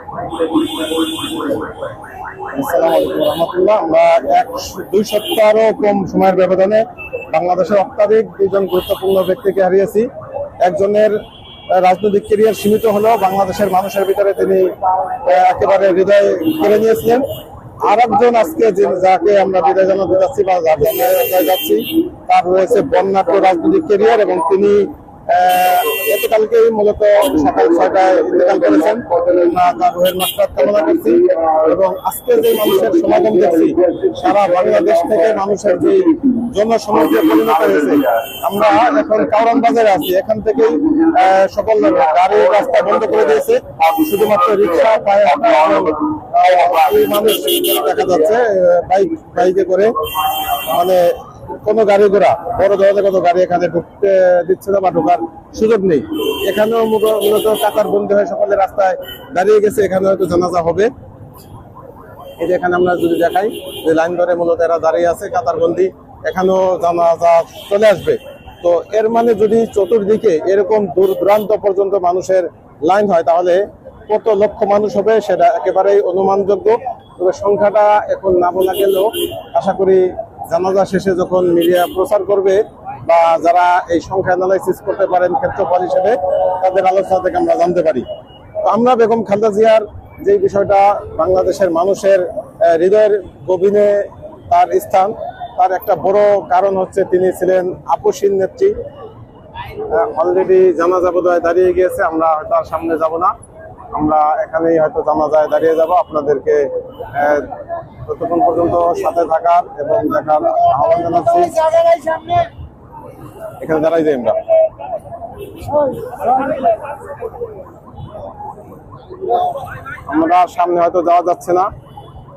আসসালামু আলাইকুম রহমতুল্লাহ। আমরা 2 সপ্তাহেরও কম সময়ের ব্যবধানে বাংলাদেশের অত্যাধিক দুজন গুরুত্বপূর্ণ ব্যক্তিকে হারিয়েছি। একজনের রাজনৈতিক ক্যারিয়ার সীমিত হলেও বাংলাদেশের মানুষের ভিতরে তিনি একেবারে হৃদয় কেড়ে নিয়েছিলেন। আর একজন আজকে যাকে আমরা বিদায় জানাতে যাচ্ছি বা যাচ্ছি, তার রয়েছে বর্ণাঢ্য রাজনৈতিক ক্যারিয়ার এবং তিনি গতকালকেই মূলত সকাল 6টায় ইন্তেকাল করেছেন। তার রোহের মাসরাত কামনা করছি এবং আজকে যে মানুষের সমাগম দেখছি, সারা বাংলাদেশ থেকে মানুষের যে জনসমাজে পরিণত হয়েছে। আমরা এখন কাউরান বাজারে আছি, এখান থেকেই সকল গাড়ি রাস্তা বন্ধ করে দিয়েছে, শুধুমাত্র রিক্সা পায়ে মানুষ দেখা যাচ্ছে বাইকে করে, মানে কোনো গাড়ি ঘোড়া বড় ধরনের কোনো গাড়ি এখানে ঢুকতে দিচ্ছে না বা ঢোকার সুযোগ নেই। এখানেও মূলত কাতার বন্ধ হয়ে সকলে রাস্তায় দাঁড়িয়ে গেছে। এখানে হয়তো জানাজা হবে। এই যে এখানে আমরা যদি দেখাই যে লাইন ধরে মূলত এরা দাঁড়িয়ে আছে কাতার বন্দি, এখানেও জানাজা চলে আসবে। তো এর মানে যদি চতুর্দিকে এরকম দূর দূরান্ত পর্যন্ত মানুষের লাইন হয়, তাহলে কত লক্ষ মানুষ হবে সেটা একেবারেই অনুমানযোগ্য। তবে সংখ্যাটা এখন না বলা গেলেও আশা করি জানাজা শেষে যখন মিডিয়া প্রচার করবে বা যারা এই সংখ্যা অ্যানালাইসিস করতে পারেন ক্ষেত্রফল হিসেবে, তাদের আলোচনা থেকে আমরা জানতে পারি। তো আমরা বেগম খালেদা জিয়ার যে বিষয়টা বাংলাদেশের মানুষের হৃদয়ের গভীরে তার স্থান, তার একটা বড় কারণ হচ্ছে তিনি ছিলেন আপসীন নেত্রী। অলরেডি জানাজা বোধহয় দাঁড়িয়ে গিয়েছে, আমরা হয়তো আর সামনে যাব না, আমরা এখানেই হয়তো জানাজায় দাঁড়িয়ে যাব। আপনাদেরকে ততক্ষণ পর্যন্ত সাথে থাকার এবং দেখার আহ্বান জানাচ্ছি। এখানে দাঁড়াই যাই আমরা সামনে হয়তো যাওয়া যাচ্ছে না,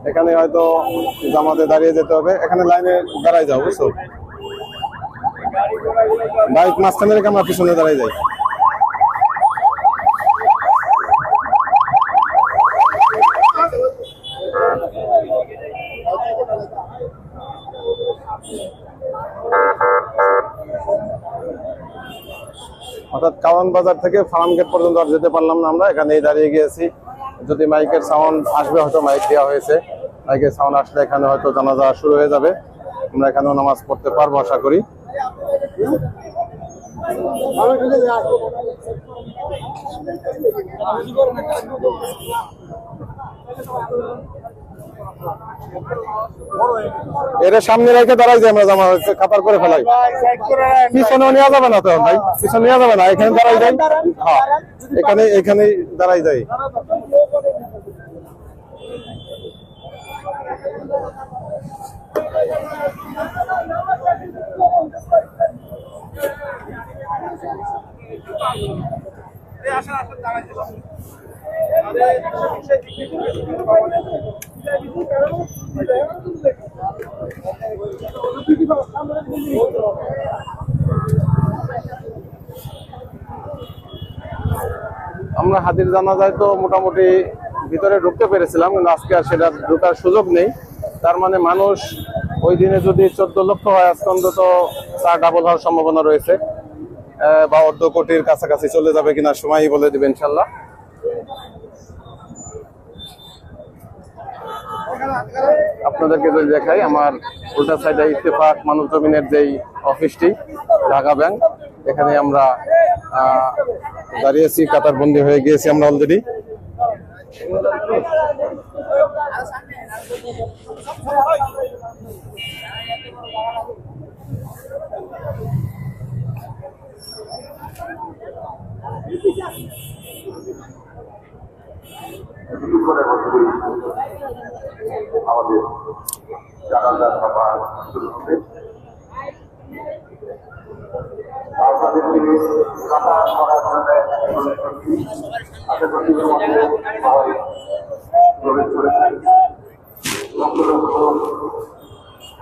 এখানে হয়তো জামাতে দাঁড়িয়ে যেতে হবে। এখানে লাইনে দাঁড়াই যাও, বুঝছো? বাইক মাঝখানে রেখে আমরা পিছনে দাঁড়াই যাই। অর্থাৎ কাওয়ান বাজার থেকে ফার্ম গেট পর্যন্ত আর যেতে পারলাম না, আমরা এখানেই দাঁড়িয়ে গিয়েছি। যদি মাইকের সাউন্ড আসবে, হয়তো মাইক দেওয়া হয়েছে, মাইকের সাউন্ড আসলে এখানে হয়তো জানাজা শুরু হয়ে যাবে। আমরা এখানেও নামাজ পড়তে পারবো আশা করি। এর সামনে রেখে দাঁড়াই যায়, আমরা জামা কাতার করে ফেলাই। পিছনেও নেওয়া যাবে না তো ভাই, পিছনে নেওয়া যাবে না, এখানে দাঁড়াই যাই। হ্যাঁ, এখানে দাঁড়াই যাই। আমরা হাদির জানাজায় তো মোটামুটি ভিতরে ঢুকতে পেরেছিলাম, কিন্তু আজকে আর সেটা ঢোকার সুযোগ নেই। তার মানে মানুষ ওই দিনে যদি 14 লক্ষ হয়, আজকে অন্তত 4 ডাবল হওয়ার সম্ভাবনা রয়েছে, বা 1.5 কোটির কাছাকাছি চলে যাবে কিনা সময়ই বলে দিবে ইনশাল্লাহ। আপনাদেরকে যদি দেখাই, আমার উল্টা সাইডে ইত্তেফাক মানব জমিনের যেই অফিসটি, ঢাকা ব্যাংক, এখানে আমরা দাঁড়িয়েছি, কাতার বন্দী হয়ে গিয়েছি আমরা অলরেডি। আমাদের জানাজা সভা শুরু হবে। আপনাদেরকে কাতার করার জন্য প্রবেশ করেছে লক্ষ লক্ষ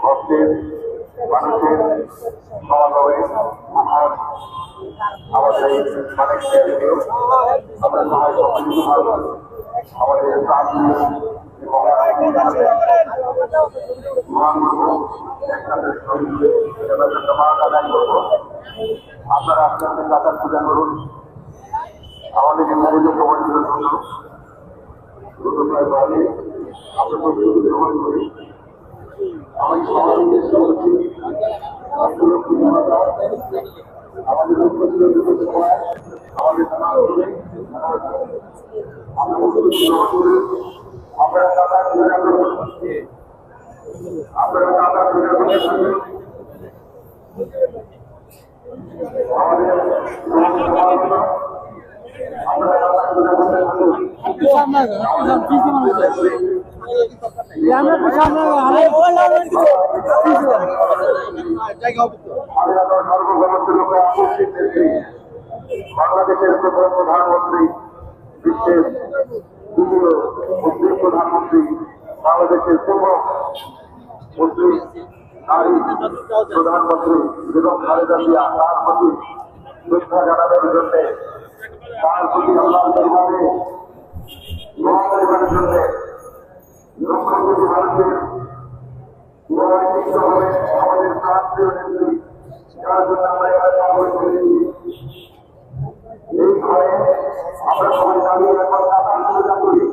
ভক্তের মানুষের সমাগমে আমাদের অনেক আমরা সবাই সম্মিলিত ভাবে আমাদের আপনারা আপনাদের কাতার পূজা করুন আমাদের মনোযোগ প্রমাণ জন্য। বাংলাদেশের প্রথম প্রধানমন্ত্রী, বিশ্বের দ্বিতীয় মুসলিম প্রধানমন্ত্রী, বাংলাদেশের প্রথম মুসলিম নারী প্রধানমন্ত্রী বেগম খালেদা জিয়া, তার প্রতি শ্রদ্ধা জানানোর জন্য, তার প্রতি আল্লাহ দরবারে দোয়া করার জন্য লক্ষ কোটি ভারতের হবে আমাদের প্রান্তীয় নেত্রী, যার জন্য আমরা এখানে সমাবেশ করেছি। এই ঘরে আমরা সবাই দাঁড়িয়ে এখন টাকা আলোচনা করি,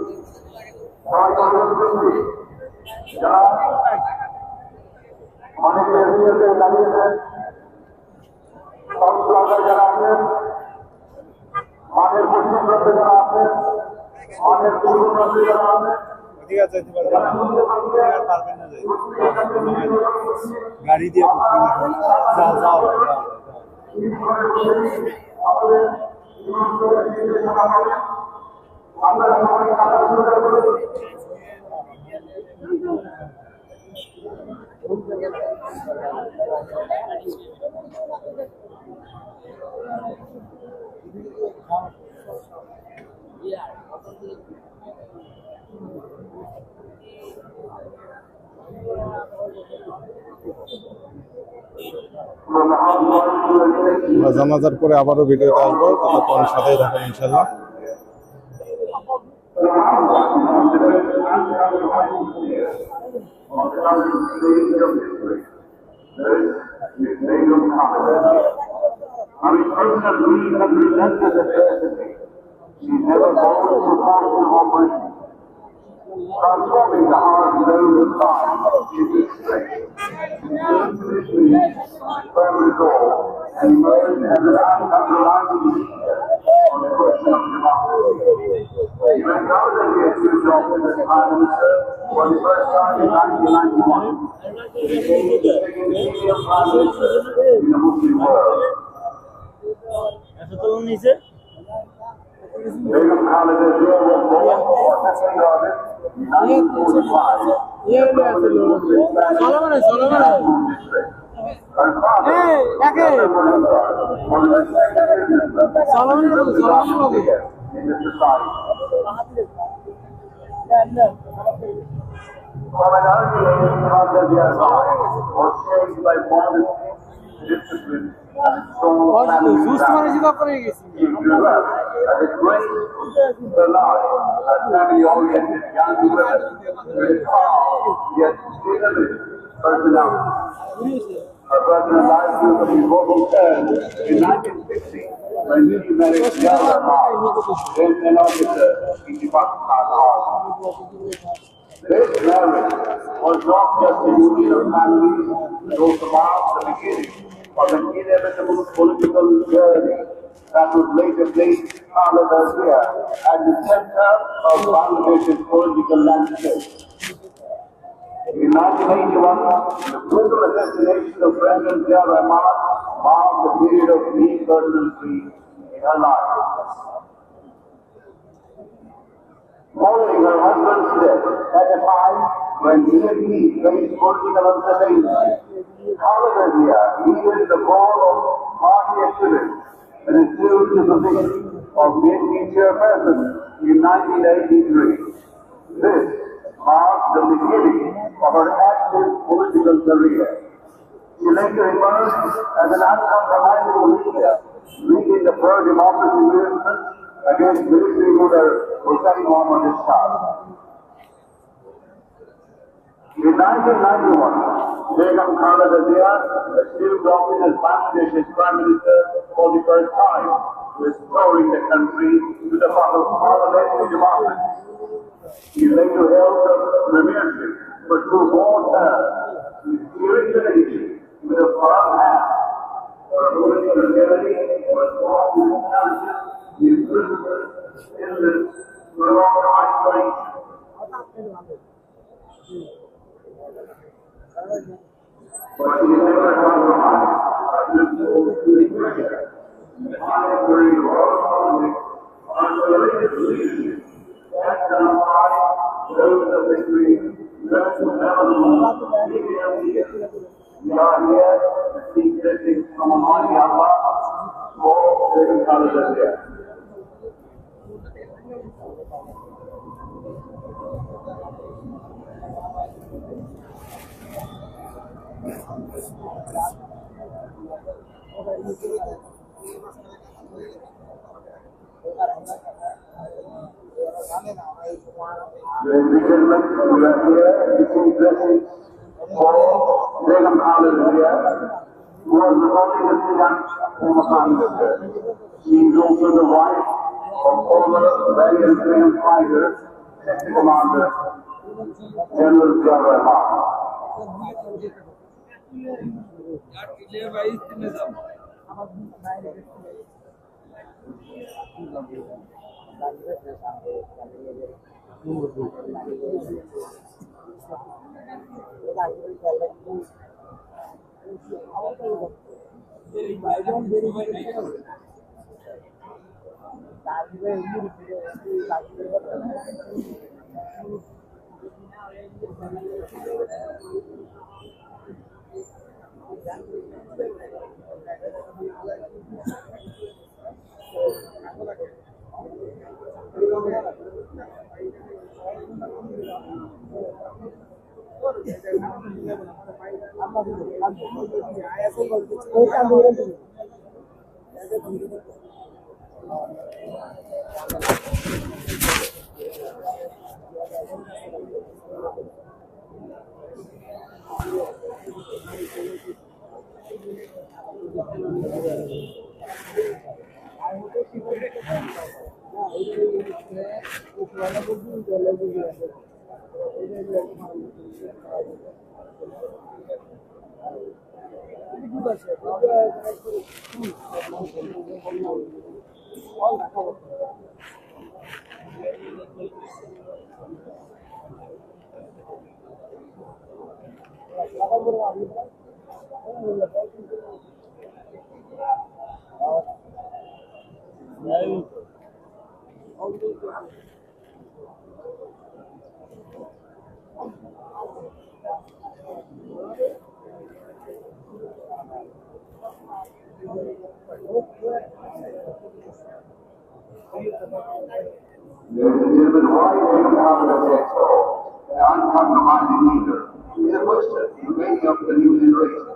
সবাইকে অনুরোধ করছি যারা অনেকের দাঁড়িয়েছেন, যারা আছেন, মাঠের পশ্চিম প্রান্তে যারা আছেন, মাঠের পূর্ব প্রান্তে যারা আছেন, গাড়ি দিয়ে আমরা সবাই টাকা আলোচনা করি। জানাজার পরে আবারও ভিডিওতে আসবো, ততক্ষণ সাথেই থাকেন ইনশাল্লাহ। Transforming the heart of those time is his strength. Family goal and emerged as an uncontroversial leader on the question of democracy. He went out and he had two jobs as Prime Minister for the first time in 1991. He became the second senior Prime Minister in the Muslim world. Begum Khaleda Zia was born on 2nd August 1945 in the Muslim family in Kanpur district. Her father was a respected businessman in the society. From an early age, Khaleda Zia's life was shaped by modesty, discipline, and strong family values. She grew up as a great, alive, and family-oriented young woman with a calm yet fearless personality. Her personal life took a pivotal turn in 1960 when she married Jawahar Lal, then an officer in the Pakistan Army. This marriage was not just a union of families, but also marked the beginning of an inevitable political journey that would later place Khaleda Zia at the center of Bangladesh's political landscape. In 1981, the brutal assassination of President Zia Rahman marked the period of deep personal grief in her life. Following her husband's death at a time when he and he faced political uncertainty, Khaleda Zia needed the role of party activist and assumed the position of BNP chairperson in 1983. This marked the beginning of her active political career. She later emerged as an uncompromising leader, leading the pro-democracy movement against military ruler Hossein Mohammad Shah. In 1991, Begum Khaleda Zia assumed office as Bangladesh's Prime Minister for the first time, restoring the country to the parliamentary democracy. He later held the premiership for 2 more terms, steering the nation with a firm hand for a political ability or a strong intelligence, the imprisonment, illness, prolonged isolation. But he never compromised to the pressure, monitoring world politics, unrelated leadership, and those of the three, those who never we are here to seek blessings from Almighty Allah for the Hallelujah. Ladies and gentlemen, we are here to seek blessings for Begum Khaleda Zia, who was the only young Prime Minister. She is also the wife of former valiant freedom fighter, Second Commander, General Zia Rahman. Ladies and gentlemen, why Begum Khaleda Zia is so an uncompromising leader is a question in many of the new generation.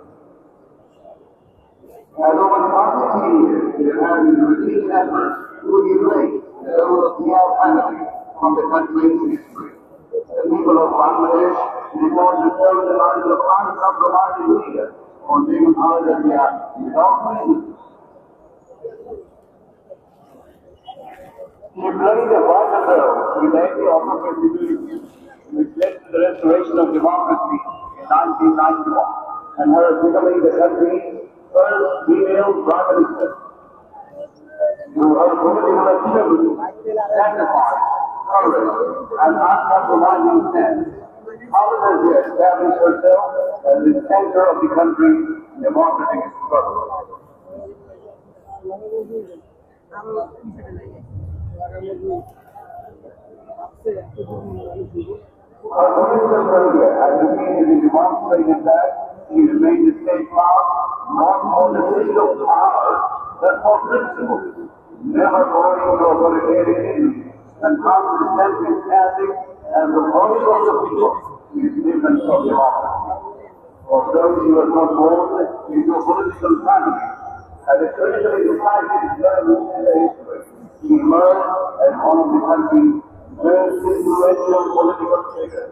As over the past 16 years, there have been repeated efforts to erase the role of Zia family from the country's history. The people of Bangladesh report to serve the lives of uncompromising leaders on Begum Khaleda Zia without reason. He played a vital role in the anti-autocracy which led to the restoration of democracy in 1991 and her becoming the country's first female Prime Minister. Through her political activity, sacrifice, courage, and uncompromising stand, Khaleda Zia established herself as the center of the country's democratic struggle. Her political career has repeatedly demonstrated that she remained a steadfast, not for the sake of power, but for principle, never going to authoritarianism, and consistently standing as the voice of the people in the defense of democracy. Although she was not born into a political family, at a critically decisive level in the history, she emerged as one of the country's most influential political figures.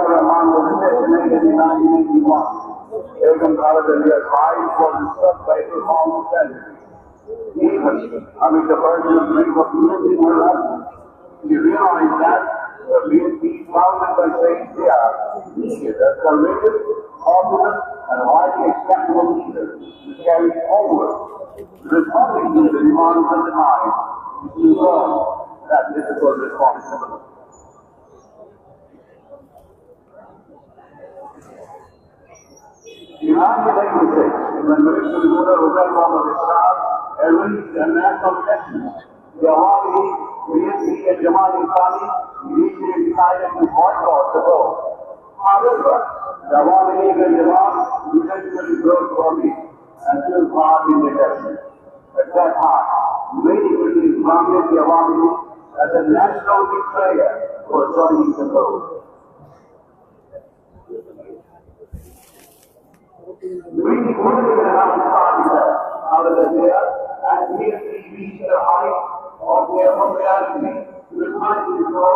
Rahman was assassinated in 1981. Begum Khaleda Zia tried was struck by a former tragedy. Even amid the burden of grief of losing her husband, she realized that being founded by Sheikh Zia needed a courageous, confident, and highly acceptable leader to carry forward, responding to the demands of the time, to learn that difficult responsibility. In 1986, when military ruler Hussain Muhammad Ishaq arranged a national election, the Awami, BNP, and Jamaat Islami initially decided to boycott the vote. However, the Awami League and Jamaat eventually broke from it and took part in the election. At that time, many British branded the Awami League as a national betrayer for joining the vote. Really working around Pakistan, out of the there, and merely reach the height of their popularity to the time to go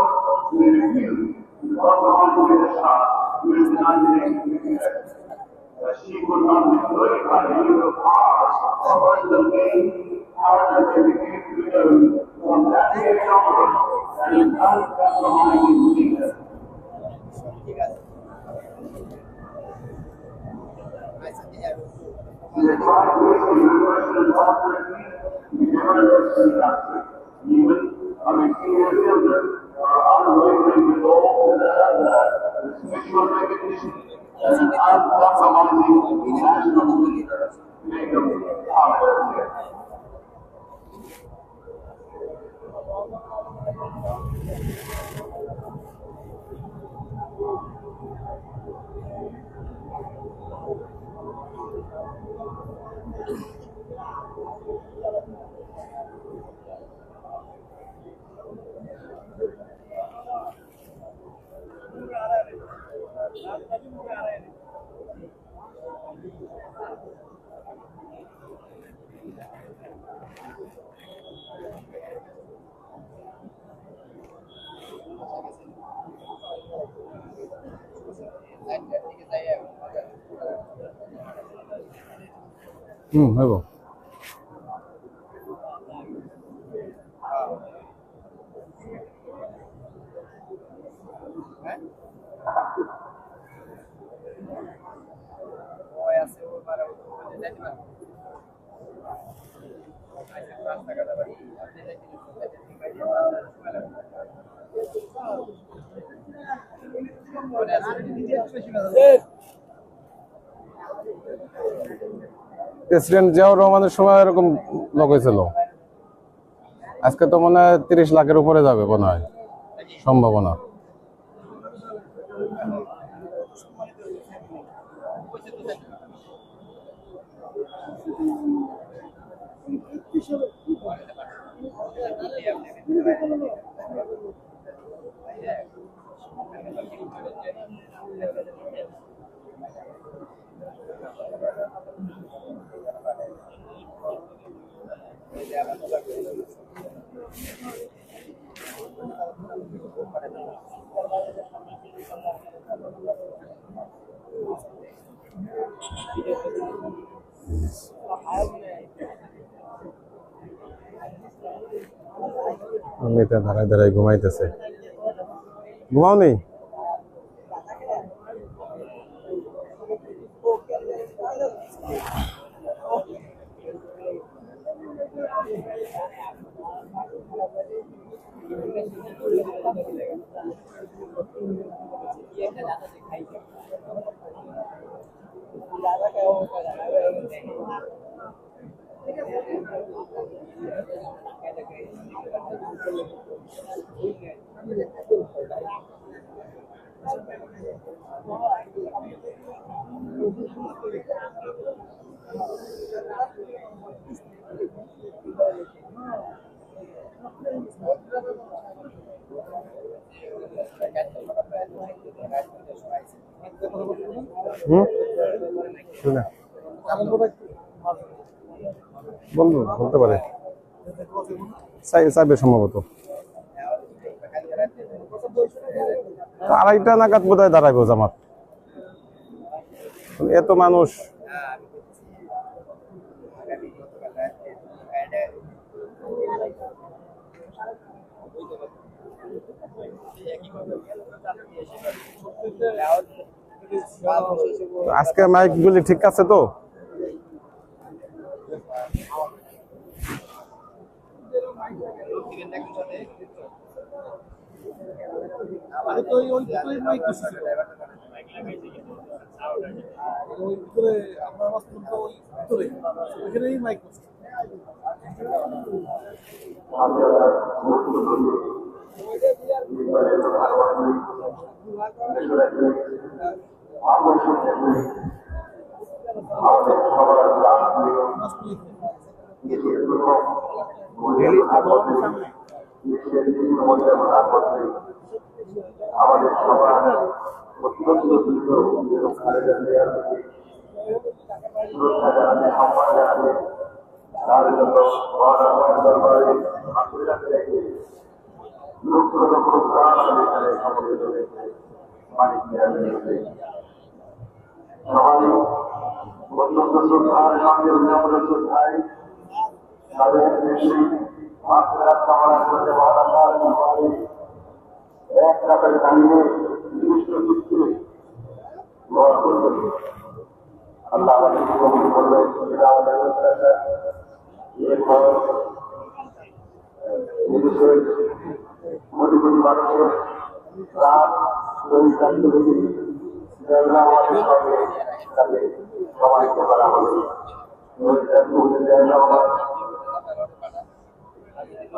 to the review to compromise with the Shah during the 1980s election. She could not be destroyed by the use of powers or personal gain, powers that they became to return from that day onward and without compromising leader. The tribe was the universal authority in the university country. Even among senior children are unwavering resolve to the spiritual recognition and uncompromising national leader, Begum Khaleda Zia. হইব president Ziaur রহমানের সময় এরকম লোক হয়েছিল। আজকে তো মনে হয় 30 লাখের উপরে যাবে মনে হয়, সম্ভাবনা। মেয়েটা দাঁড়ায় দাঁড়ায় ঘুমাইতেছে। ঘুমাও নেই? বলতে পারে চাইবে সম্ভবত। 2:30 নাগাদ বোধহয় দাঁড়াইবো জামাত। এত মানুষ। আজকে মাইক গুলি ঠিক আছে তো? আমাদের সবার অত্যন্ত সুরক্ষা জানাতে সম্মান জানাতে তার জন্য দরবারে লক্ষ লক্ষ প্রাণ আমাদের এখানে সমবেত হয়েছে। মানিক সবাই অত্যন্ত শ্রদ্ধার সঙ্গে উন্নয়নের শ্রদ্ধায় তাদের বেশি মাত্রা কামনা করতে মহারাজার দরবারে এক রাতের দাঁড়িয়ে নির্দিষ্ট চিত্রে দোয়া করবেন। আল্লাহ আমাদেরকে কবুল করবেন। এটা আমাদের এরপর এদেশের কোটি কোটি মানুষের প্রাণ পরিচালিত হয়ে আমাদের সঙ্গে তাকে সমাহিত করা হবে।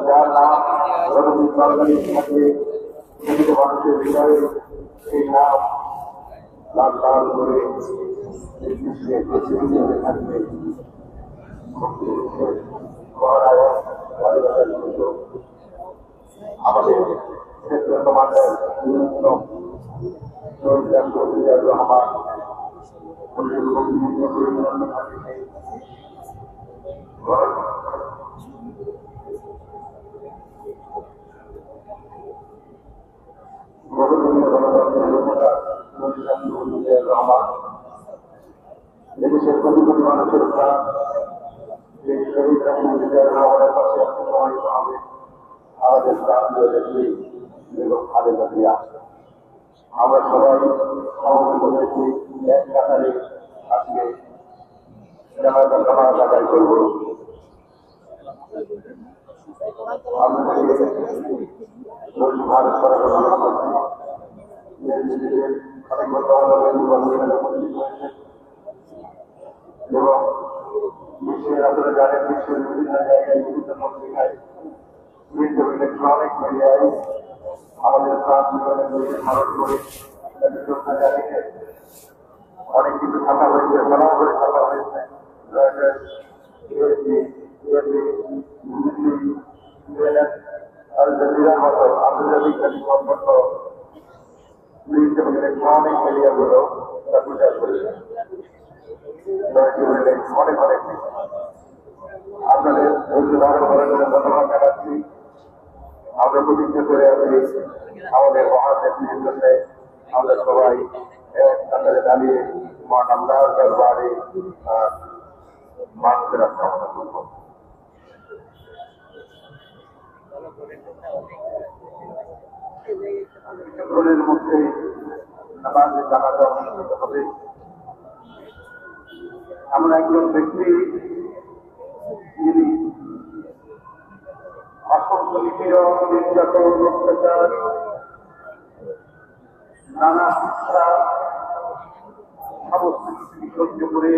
যার নাম রবীন্দ্র সরকারি থাকে মানুষের হৃদয়ে সেই নাম লাল লাল করে থাকবে। আমাদের ক্ষেত্রে সমাজের রহমান এদেশের কোটি কোটি মানুষের প্রাণ সেই শহীদ রহমানের পাশে প্রমাণিত হবে। আমাদের প্রাণ দেখি বেগম খালেদা জিয়া। আমরা সবাই সমবেত হয়েছি এক কাতারে আজকে জানাজা আদায় করব। ভারত এবং বিশ্বের আপনারা জানেন বিশ্বের বিভিন্ন জায়গায় বিভিন্ন পত্রিকায় প্রিন্ট ও ইলেকট্রনিক মিডিয়ায় আমাদের প্রাণ জীবনের দিকে স্মরণ করে শ্রদ্ধা জানিয়ে অনেক কিছু ছাপা হয়েছে, বলাও করে ছাপা হয়েছে। আল জাজিরার মতো আন্তর্জাতিক সম্পর্ক প্রিন্ট এবং ইলেকট্রনিক মিডিয়াগুলো তা প্রচার করেছে। অনেক অনেক আপনাদের ধৈর্য ধারণ করার জন্য ধন্যবাদ জানাচ্ছি। আমরা প্রতিজ্ঞা করে আছি আমাদের মহান নেত্রীর জন্য আমরা সবাই এক কাতারে দাঁড়িয়ে মহান আল্লাহর দরবারে মানুষের কামনা করব। সকলের মধ্যে নামাজে জানাজা অনুষ্ঠিত হবে। আমরা একজন ব্যক্তি যিনি অসংখ্য নিপীড়ন, নির্যাতন, অত্যাচার, নানা শিক্ষা সমস্ত কিছু সহ্য করে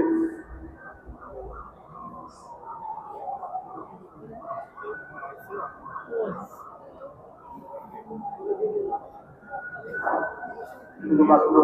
শুধুমাত্র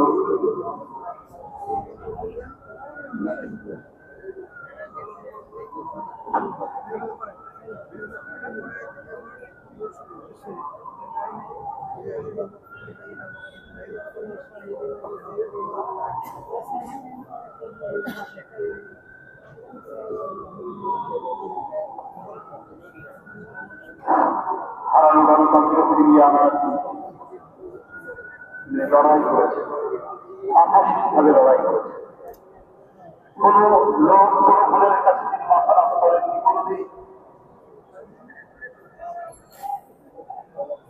হারানো গণতন্ত্র ফিরিয়ে আনার লড়াই করেছে, আকস্মিকভাবে লড়াই করেছে। কোন লোক কোন ভুলের কাছে তিনি মাথা নত করেননি কোনদিন।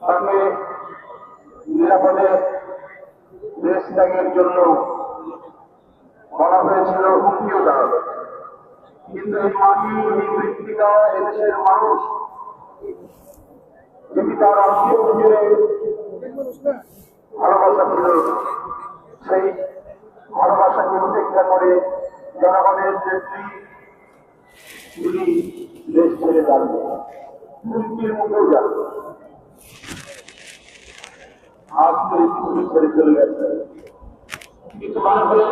তাকে নিরাপদে দেশ ত্যাগের জন্য বলা হয়েছিল, হুমকিও দেওয়া হয়েছে। কিন্তু এই মাটি, এই মৃত্তিকা, এদেশের মানুষ যেটি তার আত্মীয় জুড়ে ভালোবাসা ছিল, সেই ভালোবাসাকে উপেক্ষা করে জনগণের নেত্রী তিনি দেশ ছেড়ে যাননি, মৃত্যুর মুখেও যাননি। আজ তো এই পৃথিবী ছেড়ে চলে গেছে। কিন্তু মনে হলো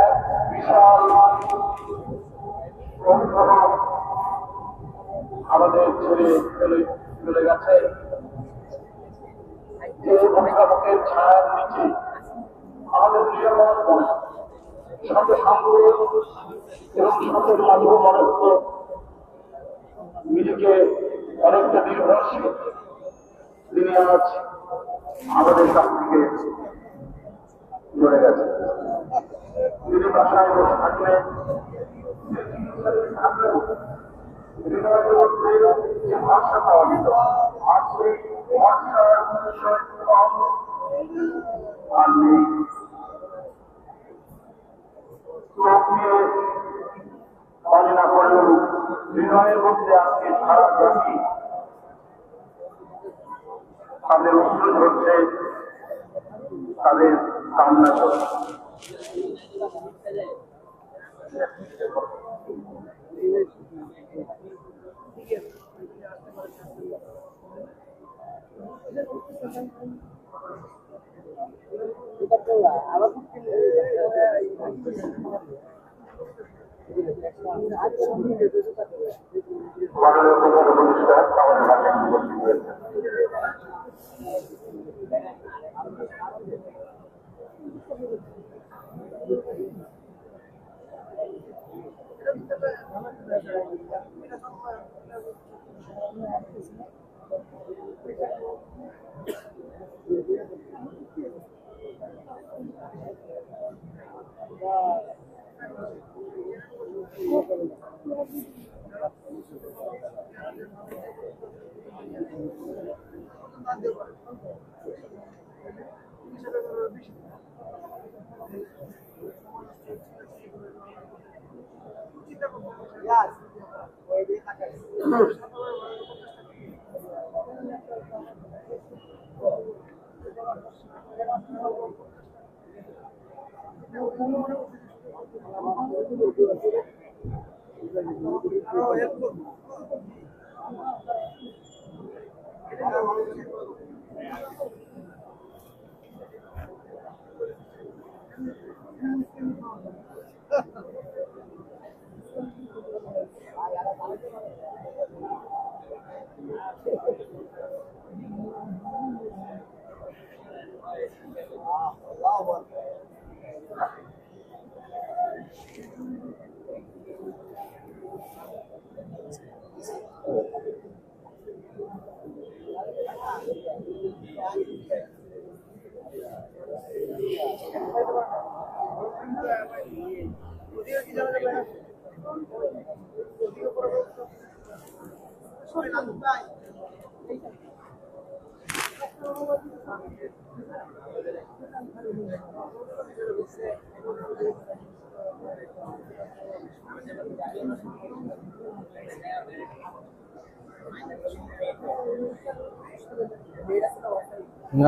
এক বিশাল সংখ্যক আমাদের ছেড়ে চলে গেছে, যে অভিভাবকের ছায়ার নিচে আমাদের নিরাপদ মনে সাথে সাঙ্গ এবং সাথে সাধু মনে হতো নিজেকে অনেকটা নির্ভরশীল। তিনি আজ আমাদের কাছ থেকে চলে গেছে। তিনি বাসায় বসে থাকলেন, হৃদয়ের মধ্যে যে ভরসা পাওয়া যেত, আর সেই ভরসার আর নেই। চোখ দিয়ে কাজে না করলেও হৃদয়ের মধ্যে আজকে সারা জাতি তাদের অস্ত্র ধরছে, তাদের কান্না করছে। মাননীয় প্রধান উপদেষ্টা আমাদের মাঝে উপস্থিত হয়েছে।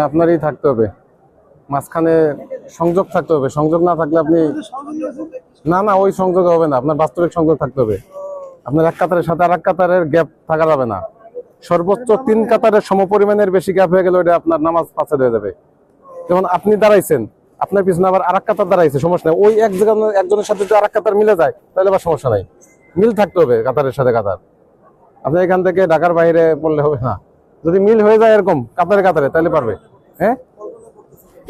আপনারই থাকতে হবে, মাঝখানে সংযোগ থাকতে হবে। সংযোগ না থাকলে আপনি না ওই সংযোগ হবে না, আপনার বাস্তবিক সংযোগ থাকতে হবে। আপনার এক কাতারের সাথে আর এক কাতারের গ্যাপ থাকা যাবে না। সর্বোচ্চ 3 কাতারের সমপরিমাণের বেশি গ্যাপ হয়ে গেলে ওটা আপনার নামাজ ফাঁসেদ হয়ে যাবে। যেমন আপনি দাঁড়াইছেন, আপনার পিছনে আবার আর এক কাতার দাঁড়াইছে, সমস্যা নেই। ওই এক জায়গায় একজনের সাথে যদি আর এক কাতার মিলে যায় তাহলে আবার সমস্যা নাই। মিল থাকতে হবে কাতারের সাথে কাতার। আপনি এখান থেকে ঢাকার বাইরে পড়লে হবে না। যদি মিল হয়ে যায় এরকম কাতারে কাতারে তাহলে পারবে। হ্যাঁ,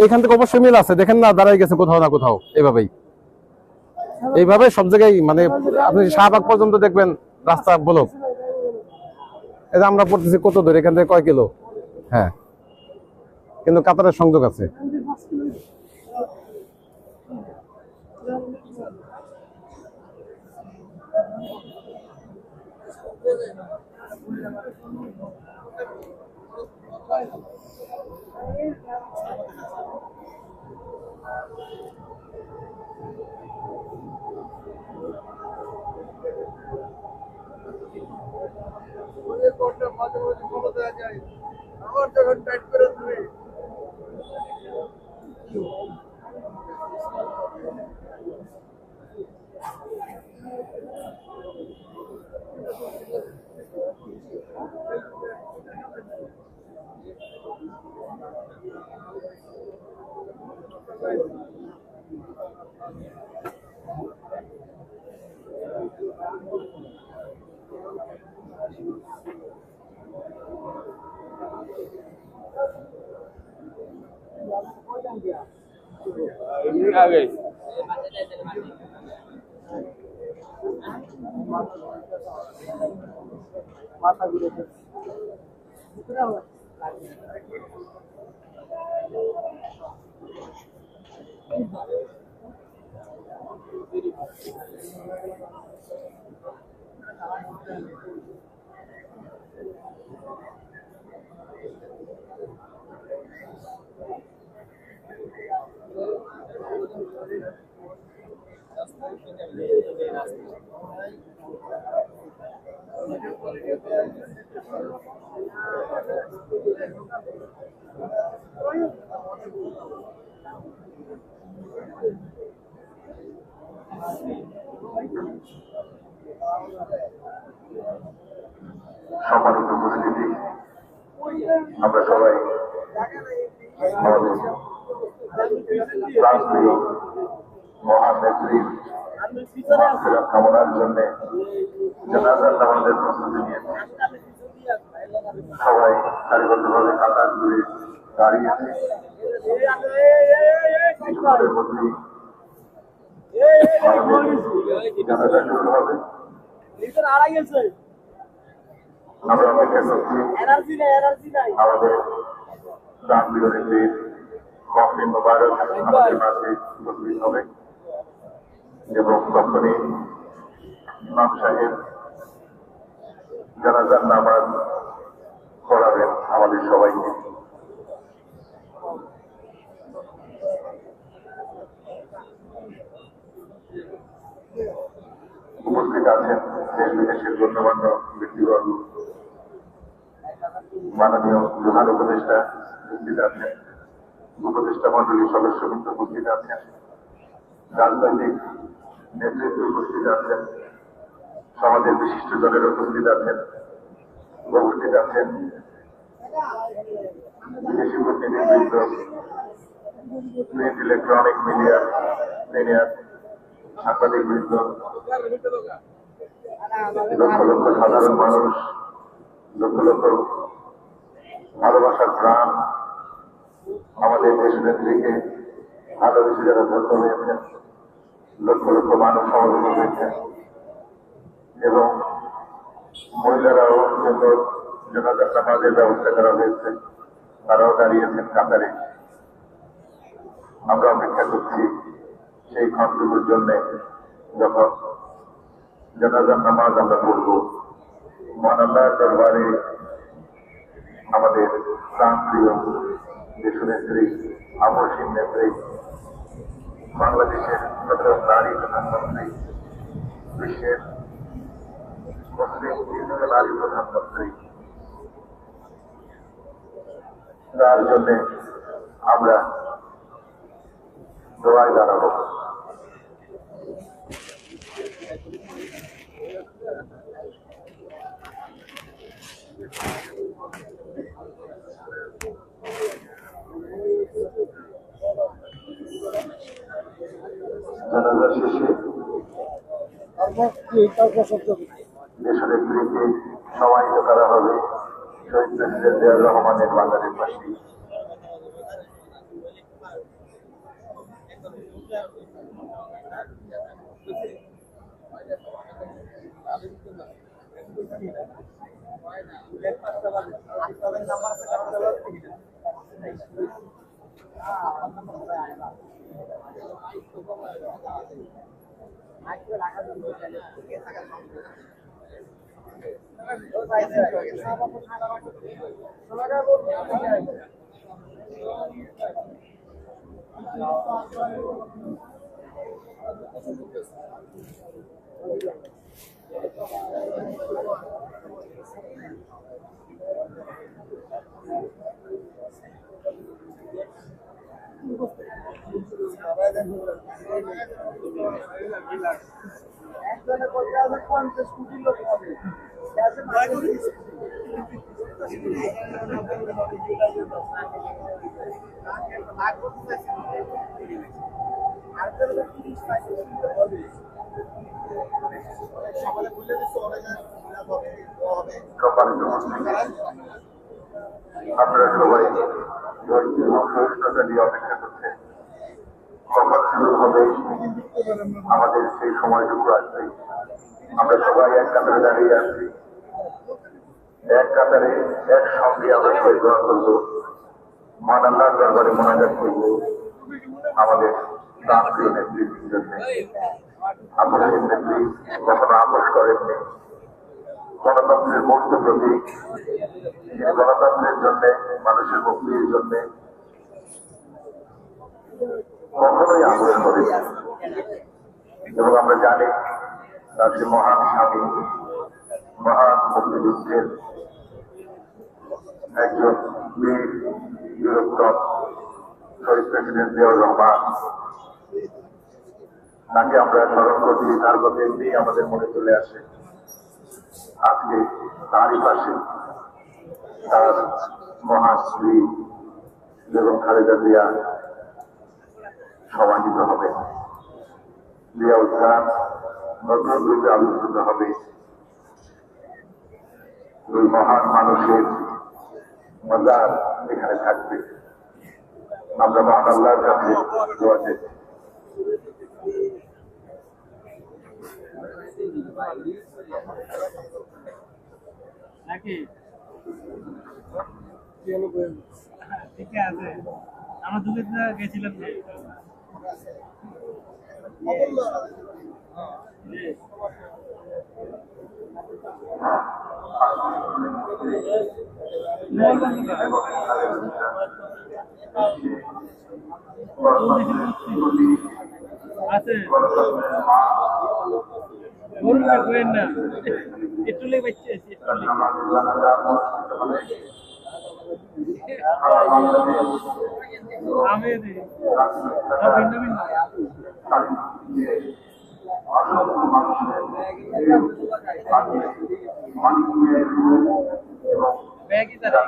এইখান থেকে অবশ্যই মিল আছে, দেখেন না দাঁড়াই গেছে কোথাও না কোথাও। এইভাবে সব জায়গায়, মানে আপনি শাহবাগ পর্যন্ত দেখবেন রাস্তা ব্লক। এটা আমরা পড়তেছি কত দূর, এখান থেকে কয় কিলো। হ্যাঁ, কিন্তু কাতারের সংযোগ আছে। সম্মানিত উপস্থিতি, আমরা সবাই আমাদের প্রাণপ্রিয় মহান নেত্রীর মাগফিরাত কামনার জন্য জানাজার নামাজের প্রস্তুতি নিয়েছি। সবাই সারিবদ্ধভাবে কাতার ধরে দাঁড়িয়েছে। কিছুক্ষণের মধ্যেই জানাজা শুরু হবে। আমরা অপেক্ষা করছি আমাদের প্রাণপ্রিয় নেত্রীর কফিন মোবারক আমাদের মাঝে উপস্থিত হবে এবং তখনই ইমাম সাহেব জানাজার নামাজ পড়াবেন আমাদের সবাইকে। উপস্থিত আছেন দেশ বিদেশের গণ্যমান্য ব্যক্তিবর্গ, মাননীয় প্রধান উপদেষ্টা উপস্থিত আছেন, উপদেষ্টা মন্ডলীর সদস্যবৃন্দ উপস্থিত আছেন, রাজনৈতিক নেতৃত্ব উপস্থিত আছেন, সমাজের বিশিষ্ট জনের উপস্থিত আছেন, উপস্থিত আছেন বিদেশি প্রতিনিধিবৃন্দ, প্রিন্ট ইলেকট্রনিক মিডিয়া সিনিয়র সাংবাদিক বৃন্দ, লক্ষ লক্ষ সাধারণ মানুষ, লক্ষ লক্ষ ভালোবাসার প্রাণ আমাদের দেশ নেত্রীকে ভালোবেসে যারা ধন্য হয়েছেন, লক্ষ লক্ষ মানুষ সমবেত হয়েছেন এবং মহিলারাও জন্য জানাজার নামাজের ব্যবস্থা করা হয়েছে, তারাও দাঁড়িয়েছেন কাতারে। আমরা অপেক্ষা করছি সেই ক্ষণটুকুর জন্য যখন জানাজার নামাজ আমরা পড়ব। মহান আল্লাহর দরবারে আমাদের প্রাণপ্রিয় দেশনেত্রী, আপসীন নেত্রী, বাংলাদেশের প্রথম নারী প্রধানমন্ত্রী, বিশ্বের মুসলিম দ্বিতীয় নারী প্রধানমন্ত্রী, তার জন্য আমরা দোয়ায় দাঁড়াবো। জানাজা শেষে দেশনেত্রীকে সমাহিত করা হবে শহীদ প্রেসিডেন্ট জিয়াউর রহমানের বাগানের পাশে। সম্মানিত উপস্থিতি, আপনারা সবাই ধৈর্য এবং সহিষ্ণুতা নিয়ে অপেক্ষা করছেন। কখন শুরু হবে আমাদের সেই সময়টুকু আসবে। আমরা সবাই এক কাতারে দাঁড়িয়ে আছি, এক কাতারে একসঙ্গে আমরা সবাই দোয়া করবো, মান আল্লাহর দরবারে মোনাজাত করবো আমাদের প্রাণপ্রিয় নেতৃত্বের জন্য। আপোষের নেত্রী কখনো আপোষ করেননি, গণতন্ত্রের মূর্ত প্রতীক, গণতন্ত্রের জন্য, মানুষের মুক্তির জন্য কখনোই আপোষ করেনি। এবং আমরা জানি তার যে মহান স্বামী, মহান মুক্তিযুদ্ধের একজন বীর বীরোত্তম শহীদ প্রেসিডেন্ট জিয়াউর রহমান, তাকে আমরা স্মরণ করছি। তার কথা এমনি আমাদের মনে চলে আসে। আজকে তারই পাশে তার মহান স্ত্রী বেগম খালেদা জিয়া সমাহিত হবে। জিয়া উদ্যান নতুন রূপে আবির্ভূত হবে। ওই মহান মানুষের মজার এখানে থাকবে। আমরা মহান আল্লাহর কাছে দোয়া চাই। নাকি ঠিক আছে, আমরা দুটো গেছিলাম যে আছে বলুন না, করেন না, একটু লেগে বাচ্চা আছে, আমি ভিন্ন ভিন্ন ব্যাগই তারা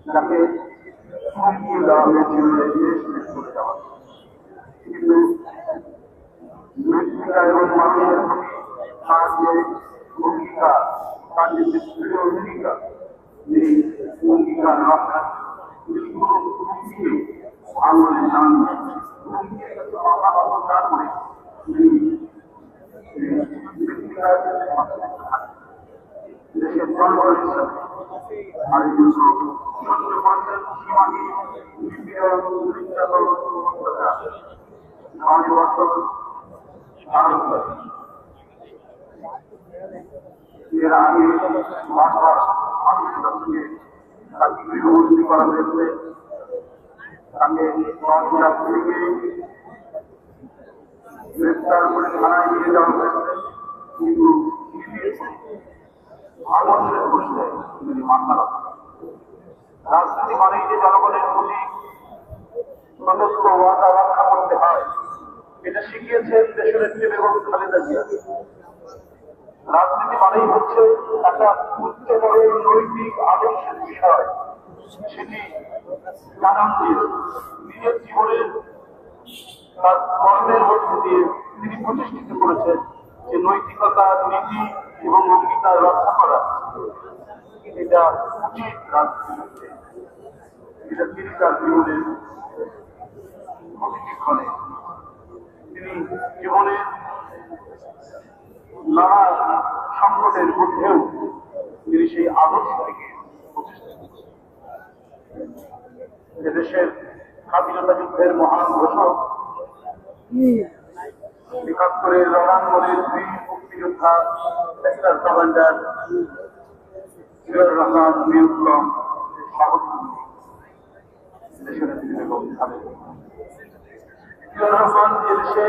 যাকে সঙ্গীয় দেওয়া হয়েছিল কিন্তু মৃত্তিকা এবং মানুষের তার যে অঙ্গীকার, তার যে বিস্তৃত অঙ্গীকার, এই অঙ্গীকার রক্ষা আঙুলে জানবে দেশের জনগণ হিসাবে আর এর আগে তাকে গৃহবন্দী করা হয়েছে। তাকে গ্রেপ্তার করে থানায় নিয়ে যাওয়া হয়েছে, কিন্তু আদর্শের বসে তিনি মাথা রাখেন। রাজনীতি মানেই যে জনগণের প্রতি সদস্য ওয়াদা রক্ষা করতে হয়, এটা শিখিয়েছেন দেশের একটি বেগম খালেদা জিয়া। রাজনীতি মানেই হচ্ছে একটা উচ্চতর নৈতিক আদর্শের বিষয়, সেটি জানান দিয়ে নিজের জীবনের তার কর্মের মধ্যে দিয়ে তিনি প্রতিষ্ঠিত করেছেন যে নৈতিকতা, নীতি এবং অঙ্গীকার রক্ষা করা এটা উচিত রাজনীতিতে। এটা তিনি তার জীবনের প্রতিটি ক্ষণে তিনি জীবনের নানা সংকটের মধ্যেও তিনি সেই আদর্শ থেকে প্রতিষ্ঠিত করেছেন। এদেশের স্বাধীনতা যুদ্ধের মহান ঘোষক, ৭১-এর রণাঙ্গনের বীর মুক্তিযোদ্ধা সেক্টর কমান্ডার জিয়াউর রহমান বিক্রম সভাপতি দেশের বেগম খালেদা জিয়াউর রহমান এদেশে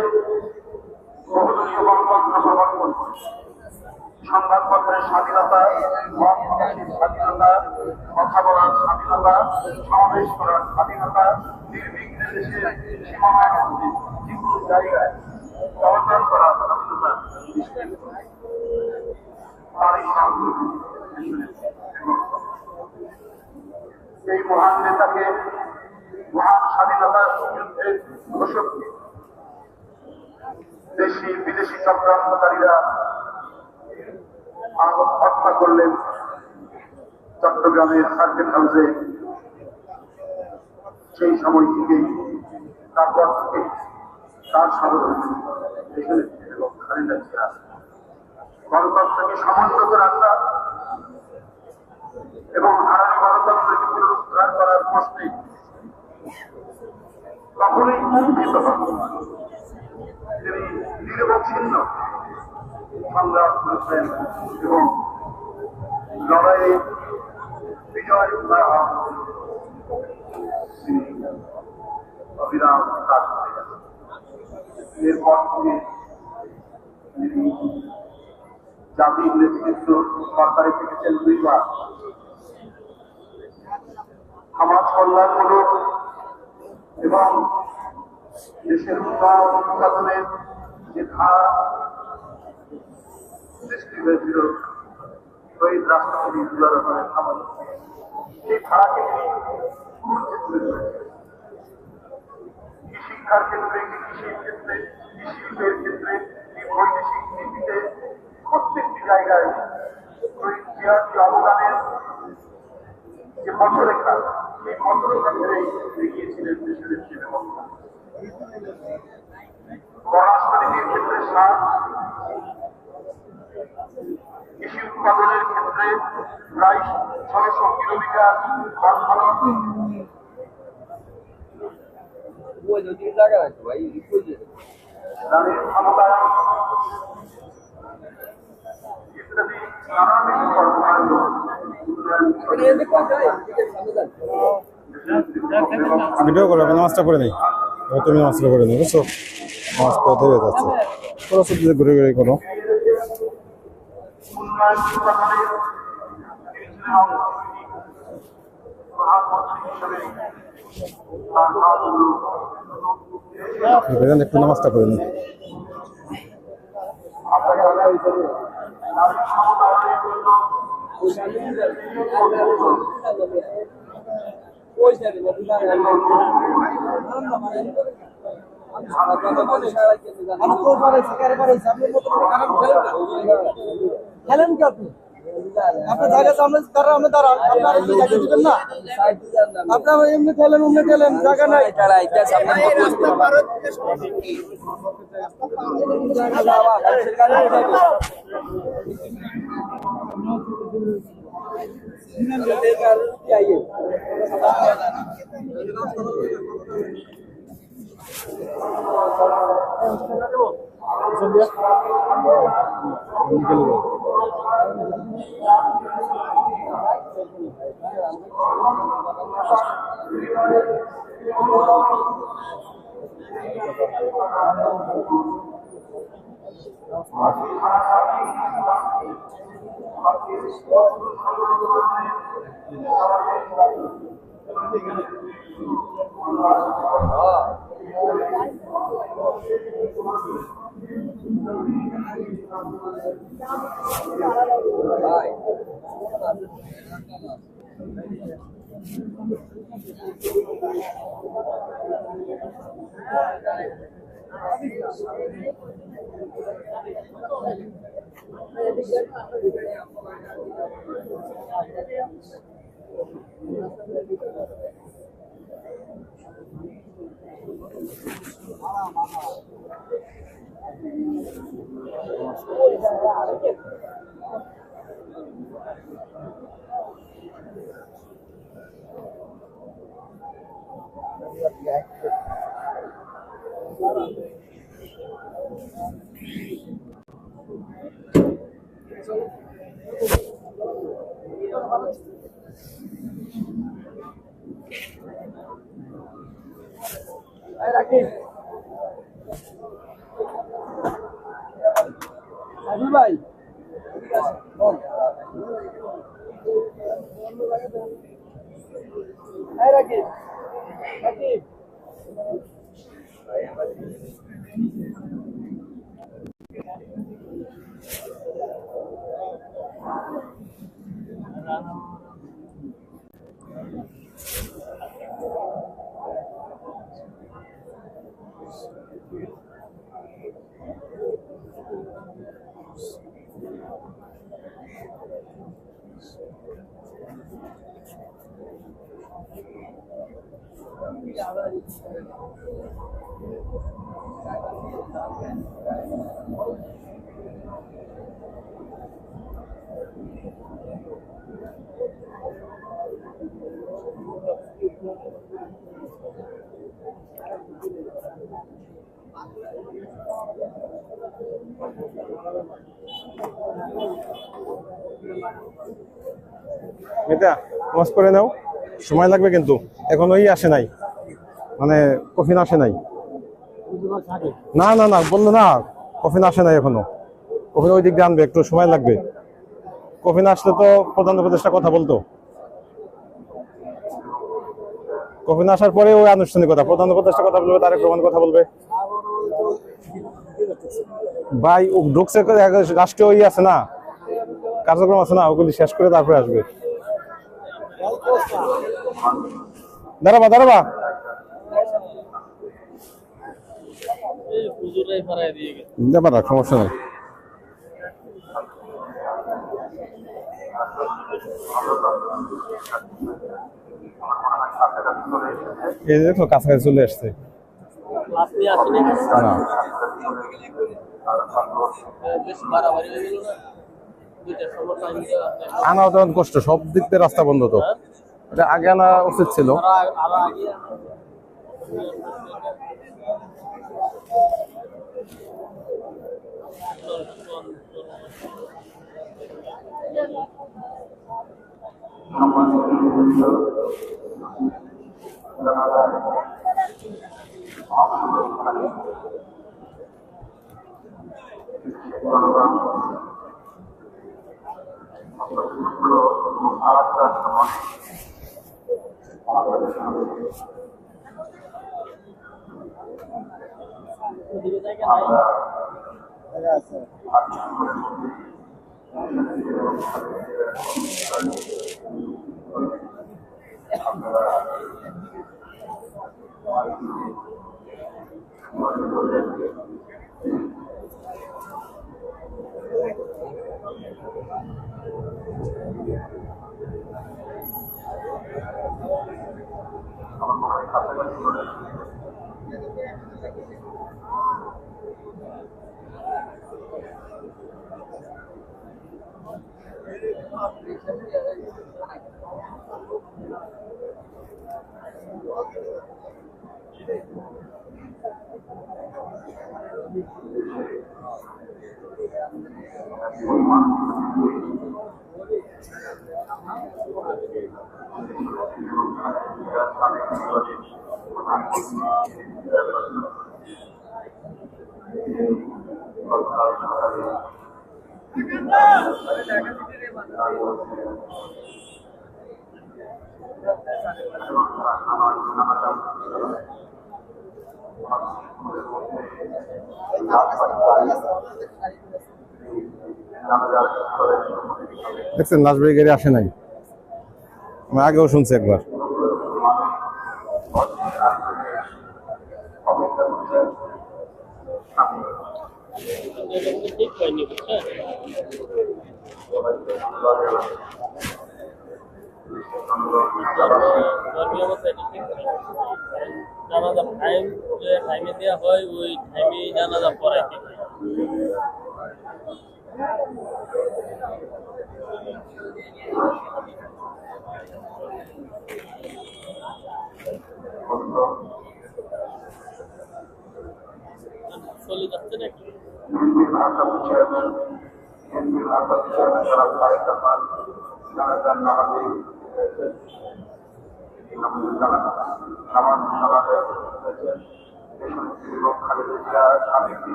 বহুদলীয় গণতন্ত্র প্রবর্তন করেছেন। সংবাদপত্রের স্বাধীনতা, মত প্রকাশের স্বাধীনতা, কথা বলার স্বাধীনতা, সমাবেশ করার স্বাধীনতা, নির্বিঘ্নে দেশের সীমানার মধ্যে যে কোনো জায়গায় চলাচল করার স্বাধীনতা নিশ্চিত করে। তারই সংগ্রামী এই মহান নেতাকে, মহান স্বাধীনতা যুদ্ধের ঘোষককে দেশি বিদেশি চক্রান্তকারীরা হত্যা করলেন চট্টগ্রামের সার্কিট হাউসে। সেই সময় থেকেই তারপর থেকে তার সভাপতি দেশের এবং খালেদা জিয়া গণতন্ত্রকে সমুন্নত রাখা এবং হারানো গণতন্ত্রকে পুনরুদ্ধার করার প্রশ্নে কখনোই কুণ্ঠিত হন। তিনি নিরবচ্ছিন্ন সংগ্রাম করেছেন এবং লড়াইয়ে বিজয় লাভ তিনি অবিরাম কাজ করে গেছেন। এরপর থেকে তিনি জাতির নেতৃত্ব সরকারে থেকেছেন 2 বার। সমাজ কল্যাণমূলক এবং দেশের উন্নয়ন উৎপাদনের যে ধারা সৃষ্টি হয়েছিল শহীদ রাষ্ট্রপতি জিয়াউর রহমানের আমলে, সেই ধারাকে তিনি পুনরুজ্জীবিত করেছেন। শিক্ষার ক্ষেত্রে, কৃষির ক্ষেত্রে, কৃষির ক্ষেত্রে, বৈদেশিক নীতিতে প্রত্যেকটি জায়গায় শহীদ জিয়ার যে অবদানের যে পথরেখা, সেই পথরেখা ধরেই দেখিয়েছিলেন দেশের বেগম খালেদা। পররাষ্ট্রনীতির ক্ষেত্রে সার, কৃষি উৎপাদনের ক্ষেত্রে প্রায় ৬০০ কিলোমিটার নারীর ক্ষমতায়ন ইত্যাদি নানাবিধ কর্মকাণ্ড ভিডিও করো, নামাজটা করে নেই। তুমি নামাজটা করে নেই, বুঝছো? নামাজ পড়তে হয়ে যাচ্ছে, পুরো সবজি ঘুরে ঘুরে করো। উন্নয়ন উৎপাদনের তিনি ছিলেন প্রধানমন্ত্রী হিসেবে তার কাজগুলো একটু নামাজটা করে নিই। নারী ক্ষমতায়নের জন্য খেলেন কি আপনি? আপনার জায়গা সামনে আপনি দাঁড়ান, আপনার জায়গা দিবেন না? আপনার এমনি খেলেন, অমনি খেলেন, জায়গা নাই। রাজু ভাই রাকিব রাকিব মিতা নামাজ পড়ে নাও, সময় লাগবে কিন্তু এখনো আসে নাই, মানে কফিন আসে নাই। না না না বললো না, কফিন আসে নাই এখনো, কফিন ওই দিক দিয়ে আনবে, একটু সময় লাগবে। কফিন আসলে তো প্রধান উপদেষ্টা কথা বলতো, কফিন আসার পরে ওই আনুষ্ঠানিকতা, প্রধান উপদেষ্টা কথা বলবে, তারেক রহমান কথা বলবে। ভাই ও ঢুকছে, রাষ্ট্রীয় আছে না, কার্যক্রম আছে না, ওগুলি শেষ করে তারপরে আসবে। দাঁড়াবা দাঁড়াবা, ব্যাপার সমস্যা নেই। এই দেখো কাছাকাছি চলে আসছে না, আনাও তখন কষ্ট, সব দিক দিয়ে রাস্তা বন্ধ, তো এটা আগে আনা উচিত ছিল। দেখছেন লাশবাড়ি গাড়ি আসে নাই, আমি আগেও শুনছি একবার। জানাজা টাইমে দেওয়া হয়, ওই টাইমে জানাজা পড়াইতে হয়।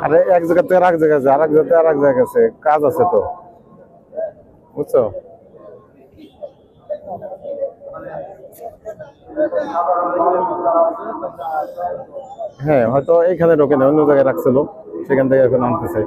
আরে এক জায়গা থেকে আরেক জায়গায় আছে, আরেক জায়গা থেকে আরেক জায়গায় আছে, কাজ আছে তো, বুঝছো? হ্যাঁ, হয়তো এইখানে ঢোকে না, অন্য জায়গায় রাখছিল, সেখান থেকে এখন আনতেছে।